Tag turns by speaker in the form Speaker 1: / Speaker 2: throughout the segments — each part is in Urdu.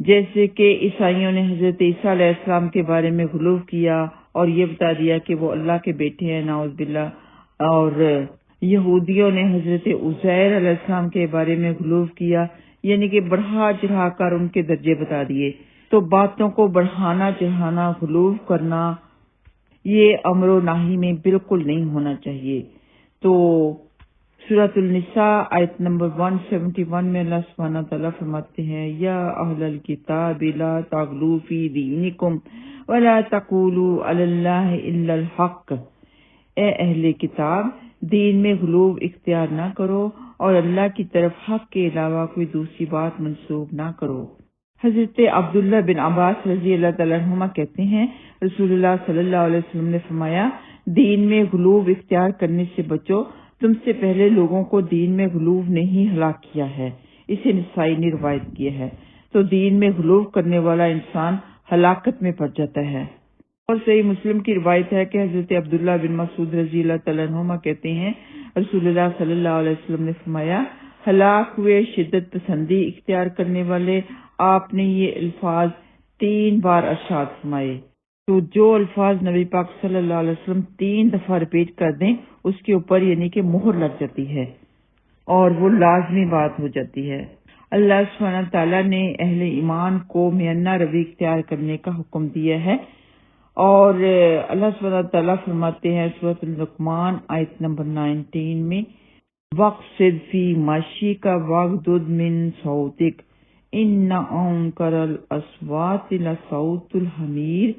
Speaker 1: جیسے کہ عیسائیوں نے حضرت عیسیٰ علیہ السلام کے بارے میں غلو کیا اور یہ بتا دیا کہ وہ اللہ کے بیٹے ہیں، نعوذ باللہ، اور یہودیوں نے حضرت عزیر علیہ السلام کے بارے میں غلو کیا، یعنی کہ بڑھا چڑھا کر ان کے درجے بتا دیے۔ تو باتوں کو بڑھانا چڑھانا، غلو کرنا، یہ امر و نہی میں بالکل نہیں ہونا چاہیے۔ تو سورۃ النساء آیت نمبر 171 میں اللہ سبحانہ تعالیٰ فرماتے ہیں، یا اہل الکتاب لا تغلوا فی دینکم ولا تقولوا علی اللہ الا الحق، اے اہل کتاب دین میں غلو اختیار نہ کرو اور اللہ کی طرف حق کے علاوہ کوئی دوسری بات منسوب نہ کرو۔ حضرت عبداللہ بن عباس رضی اللہ تعالیٰ عنہما کہتے ہیں، رسول اللہ صلی اللہ علیہ وسلم نے فرمایا، دین میں غلو اختیار کرنے سے بچو، تم سے پہلے لوگوں کو دین میں غلو نے ہی ہلاک کیا ہے۔ اسے نسائی نے روایت کیا ہے۔ تو دین میں غلو کرنے والا انسان ہلاکت میں پڑ جاتا ہے۔ اور صحیح مسلم کی روایت ہے کہ حضرت عبداللہ بن مسعود رضی اللہ تعالیٰ عنہما کہتے ہیں، رسول اللہ صلی اللہ علیہ وسلم نے فرمایا، ہلاک ہوئے شدت پسندی اختیار کرنے والے، آپ نے یہ الفاظ 3 بار ارشاد فرمائے۔ تو جو الفاظ نبی پاک صلی اللہ علیہ وسلم 3 دفعہ ریپیٹ کر دیں، اس کے اوپر یعنی کہ مہر لگ جاتی ہے اور وہ لازمی بات ہو جاتی ہے۔ اللہ سبحانہ تعالیٰ نے اہل ایمان کو میانہ روی اختیار کرنے کا حکم دیا ہے، اور اللہ سبحانہ تعالیٰ فرماتے ہیں سورۃ اللقمان آیت نمبر 19 میں، وَاقْصِدْ فِي مَشْيِكَ وَاغْضُضْ مِنْ صَوْتِكَ إِنَّ أَنكَرَ الْأَصْوَاتِ لَصَوْتُ الْحَمِيرِ،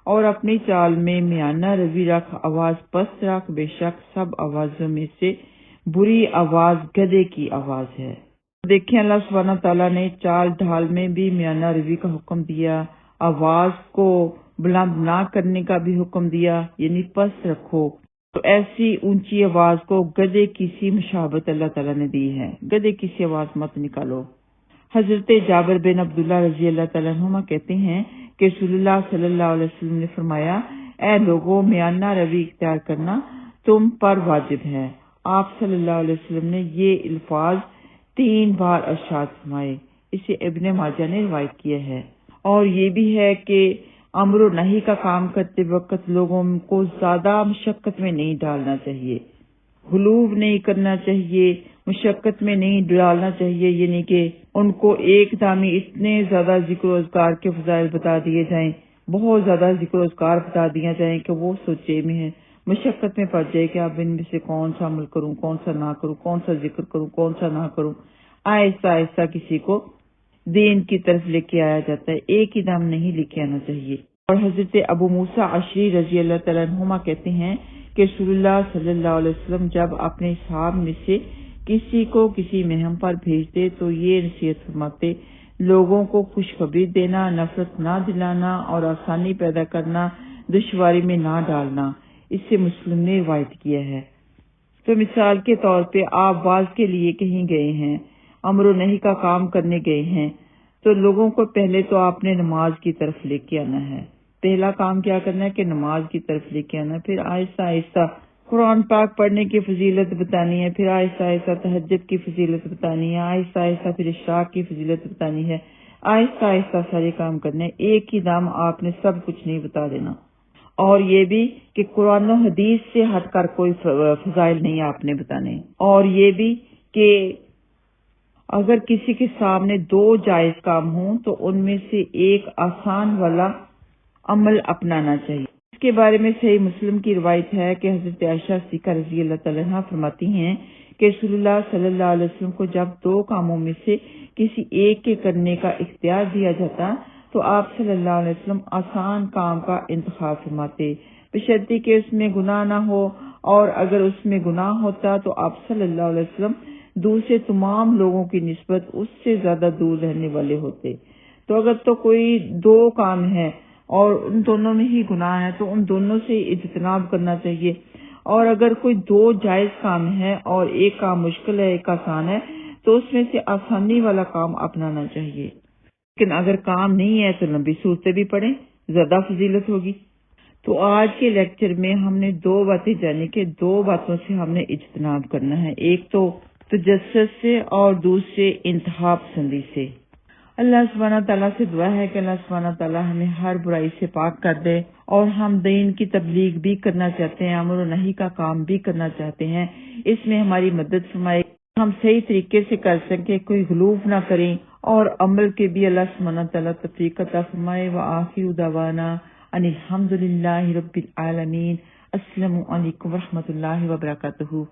Speaker 1: اور اپنی چال میں میانہ روی رکھ، آواز پست رکھ، بے شک سب آوازوں میں سے بری آواز گدھے کی آواز ہے۔ دیکھیں اللہ سبحانہ تعالیٰ نے چال ڈھال میں بھی میانہ روی کا حکم دیا، آواز کو بلند نہ کرنے کا بھی حکم دیا، یعنی پست رکھو۔ تو ایسی اونچی آواز کو گدھے کی سی مشابہت اللہ تعالیٰ نے دی ہے، گدھے کی سی آواز مت نکالو۔ حضرت جابر بن عبداللہ رضی اللہ تعالیٰ عنہما کہتے ہیں کہ رسول اللہ صلی اللہ علیہ وسلم نے فرمایا، اے لوگوں میانہ روی اختیار کرنا تم پر واجب ہے۔ آپ صلی اللہ علیہ وسلم نے یہ الفاظ 3 بار ارشاد فرمائے۔ اسے ابن ماجہ نے روایت کیا ہے۔ اور یہ بھی ہے کہ امر و نہی کا کام کرتے وقت لوگوں کو زیادہ مشقت میں نہیں ڈالنا چاہیے، غلو نہیں کرنا چاہیے، مشقت میں نہیں ڈالنا چاہیے، یعنی کہ ان کو ایک دم ہی اتنے زیادہ ذکر و اذکار کے فضائل بتا دیے جائیں، بہت زیادہ ذکر و اذکار بتا دیا جائیں کہ وہ سوچے میں ہے، مشقت میں پڑ جائے کہ اب ان میں سے کون سا عمل کروں، کون سا نہ کروں، کون سا ذکر کروں، کون سا نہ کروں۔ آہستہ آہستہ کسی کو دین کی طرف لے کے آیا جاتا ہے، ایک ہی دم نہیں لے کے آنا چاہیے۔ اور حضرت ابو موسیٰ اشعری رضی اللہ تعالیٰ عنہما کہتے ہیں کہ رسول اللہ صلی اللہ علیہ وسلم جب اپنے اصحاب میں سے کسی کو کسی مہم پر بھیجتے تو یہ نصیحت فرماتے، لوگوں کو خوشخبری دینا، نفرت نہ دلانا اور آسانی پیدا کرنا، دشواری میں نہ ڈالنا۔ اس سے مسلم نے روایت کیا ہے۔ تو مثال کے طور پہ آپ باز کے لیے کہیں گئے ہیں، امر و نہی کا کام کرنے گئے ہیں، تو لوگوں کو پہلے تو آپ نے نماز کی طرف لے کے آنا ہے۔ پہلا کام کیا کرنا ہے کہ نماز کی طرف لے کے آنا، پھر آہستہ آہستہ قرآن پاک پڑھنے کی فضیلت بتانی ہے، پھر آہستہ آہستہ تہجد کی فضیلت بتانی ہے، آہستہ آہستہ پھر اشراق کی فضیلت بتانی ہے، آہستہ آہستہ سارے کام کرنے، ایک ہی دم آپ نے سب کچھ نہیں بتا دینا۔ اور یہ بھی کہ قرآن و حدیث سے ہٹ کر کوئی فضائل نہیں آپ نے بتانے۔ اور یہ بھی کہ اگر کسی کے سامنے 2 جائز کام ہوں تو ان میں سے ایک آسان والا عمل اپنانا چاہیے۔ اس کے بارے میں صحیح مسلم کی روایت ہے کہ حضرت عائشہ صدیقہ رضی اللہ تعالیٰ عنہا فرماتی ہیں کہ رسول اللہ صلی اللہ علیہ وسلم کو جب 2 کاموں میں سے کسی ایک کے کرنے کا اختیار دیا جاتا تو آپ صلی اللہ علیہ وسلم آسان کام کا انتخاب فرماتے، بشرطے کہ اس میں گناہ نہ ہو، اور اگر اس میں گناہ ہوتا تو آپ صلی اللہ علیہ وسلم دوسرے تمام لوگوں کی نسبت اس سے زیادہ دور رہنے والے ہوتے۔ تو اگر تو کوئی 2 کام ہے اور ان دونوں میں ہی گناہ ہے تو ان دونوں سے اجتناب کرنا چاہیے، اور اگر کوئی 2 جائز کام ہے اور ایک کام مشکل ہے ایک آسان ہے تو اس میں سے آسانی والا کام اپنانا چاہیے۔ لیکن اگر کام نہیں ہے تو لمبی صورتیں بھی پڑھیں، زیادہ فضیلت ہوگی۔ تو آج کے لیکچر میں ہم نے 2 باتیں جانی کہ 2 باتوں سے ہم نے اجتناب کرنا ہے، ایک تو تجسس سے اور دوسرے انتہا پسندی سے۔ اللہ سبحانہ تعالیٰ سے دعا ہے کہ اللہ سبحانہ تعالیٰ ہمیں ہر برائی سے پاک کر دے، اور ہم دین کی تبلیغ بھی کرنا چاہتے ہیں، امر و نہی کا کام بھی کرنا چاہتے ہیں، اس میں ہماری مدد فرمائے، ہم صحیح طریقے سے کر سکیں، کوئی غلوف نہ کریں، اور عمل کے بھی اللہ سبحانہ تعالیٰ توفیق عطا فرمائے۔ وآخر دعوانا ان الحمد للہ رب العالمین۔ السلام علیکم ورحمۃ اللہ وبرکاتہ۔